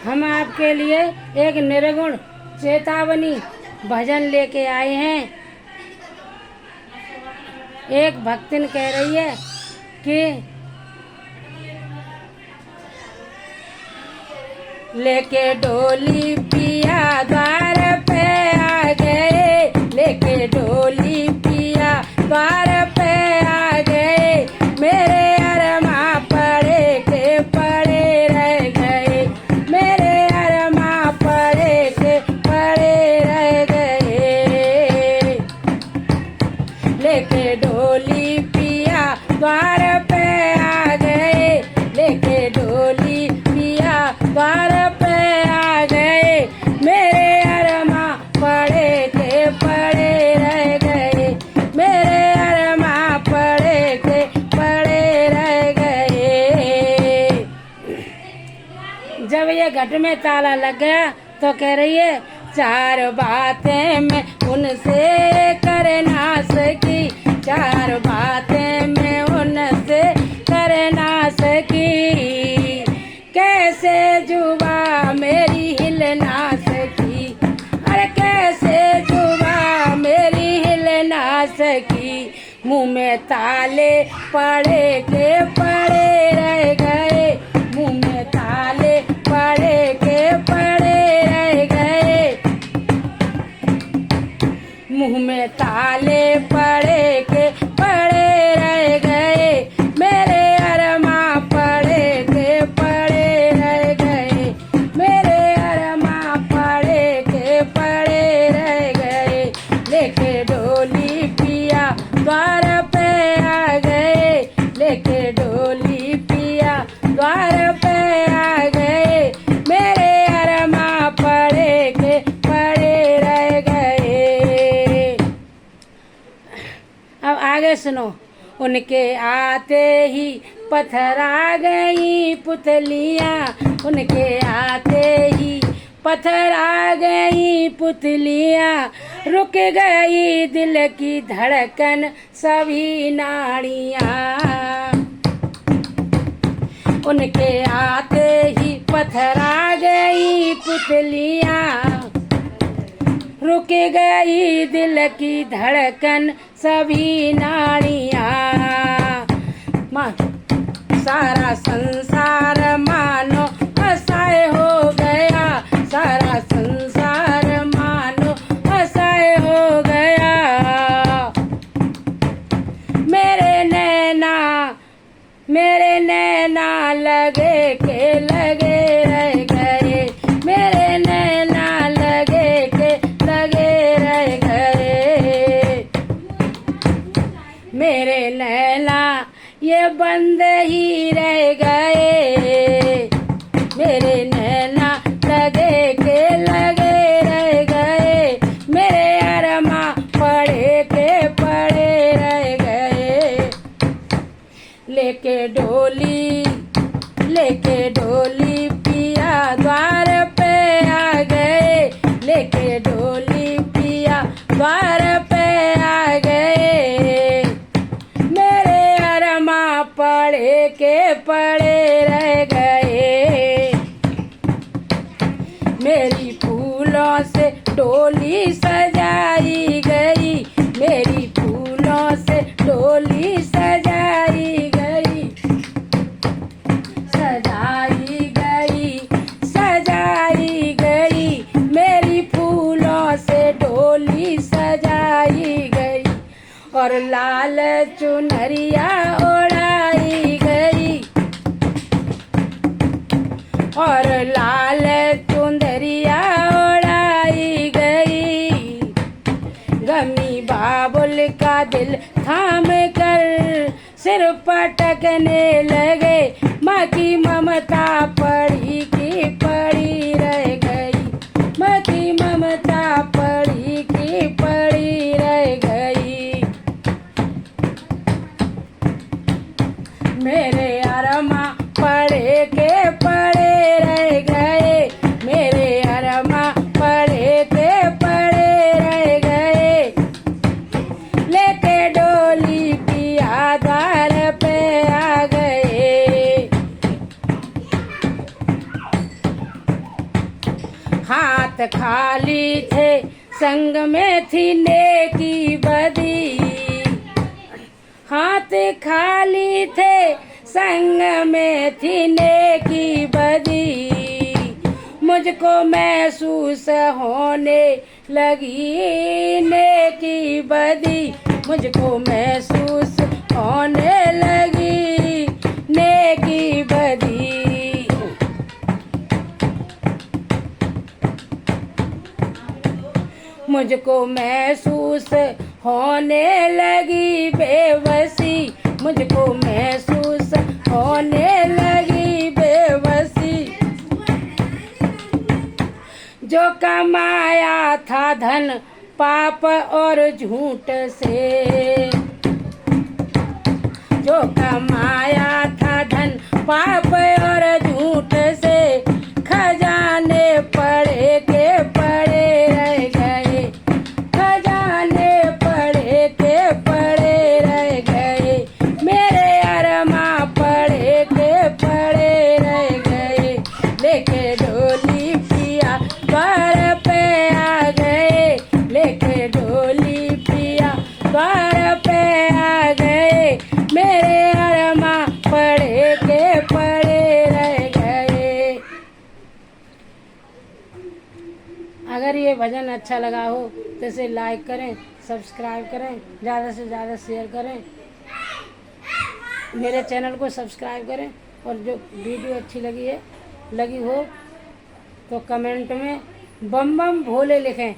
हम आपके लिए एक निर्गुण चेतावनी भजन लेके आए हैं। एक भक्तिन कह रही है कि लेके डोली पिया द्वार पे आ गए, लेके डोली पिया द्वार पे आ गए, मेरे अरमा पड़े के पड़े रह गए, मेरे अरमा पड़े के पड़े रह गए, लेके डोली पिया द्वार पे आ गए, लेके डोली पिया द्वार पे आ गए, मेरे अरमा पड़े के पड़े रह गए, मेरे अरमा पड़े के पड़े रह गए। जब ये घट में ताला लग गया तो कह रही है चार बातें मैं उनसे कर ना सकी, चार बातें मैं उनसे कर ना सकी, कैसे जुबा मेरी हिल ना सकी, अरे कैसे जुबा मेरी हिल ना सकी, मुंह में ताले पड़े के पड़े रह गए, मुंह में ताले पड़े के पड़े रह गए, मुंह में ताले पड़े के पड़े रह गए, मेरे अरमा पड़े के पड़े रह गए, मेरे अरमा पड़े के पड़े रह गए, लेके डोली पिया द्वार पे आ गए, लेके डोली पिया द्वार पे आ गए, मेरे अरमा पड़े के पड़े रह गए। अब आगे सुनो। उनके आते ही पथरा गई पुतलियाँ, उनके आते ही पथरा गई पुतलियाँ, रुक गई दिल की धड़कन सभी नाड़ियाँ, उनके आते ही पथरा गई पुतलियाँ, रुक गई दिल की धड़कन सभी नाड़ियाँ, सारा संसार मानो असहाय हो गया, सारा संसार मानो असहाय हो गया, मेरे नैना लगे के लगे रह गए, मेरे नैना लगे के लगे रह गए, मेरे नैना ये बंद ही रह गए, मेरे नैना लगे के लगे रह गए, मेरे अरमा पड़े के पड़े रह गए, लेके डोली पिया द्वार पे आ गए, लेके डोली पिया द्वार पे आ गए, मेरे अरमा पड़े के पड़े रह गए, मेरी फूलों से डोली सजाई गई, मेरी फूलों से डोली सजाई गई, सजाई गई, सजाई गई, मेरी फूलों से डोली सजाई गई, और लाल चुनरिया ओढ़ाई गई, और लाल चुनरिया ओढ़ाई गई, गमी बाबुल का दिल थाम कर सिर पटकने लगे, माँ की ममता पड़ी की पड़ी रह गई, माँ की ममता पड़ी की पड़ी रह गई, मेरे अरमा पड़े के पड़े रह गए, मेरे अरमा पड़े के पड़े रह गए, लेके डोली पिया द्वार पे आ गए, हाथ खाली थे संग में थी नेकी बदी, हाथ खाली थे संग में थी नेकी बदी, मुझको महसूस होने लगी नेकी बदी, मुझको महसूस होने लगी नेकी बदी। मुझको महसूस होने लगी बेबसी, मुझको महसूस होने लगी बेबसी, जो कमाया था धन पाप और झूठ से, जो कमाया था धन पाप और झूठ से, खजाने पड़े के पड़े रह गए, खजाने पड़े के पड़े रह गए, मेरे अरमा पड़े के पड़े रह गए, लेके डोली पिया द्वार पे आ गए, लेके डोली पिया द्वार पे आ गए, मेरे अरमा पड़े के पड़े रह गए। अगर ये भजन अच्छा लगा हो तो इसे लाइक करें, सब्सक्राइब करें, ज़्यादा से ज़्यादा शेयर करें, मेरे चैनल को सब्सक्राइब करें, और जो वीडियो अच्छी लगी हो तो कमेंट में बम बम भोले लिखें।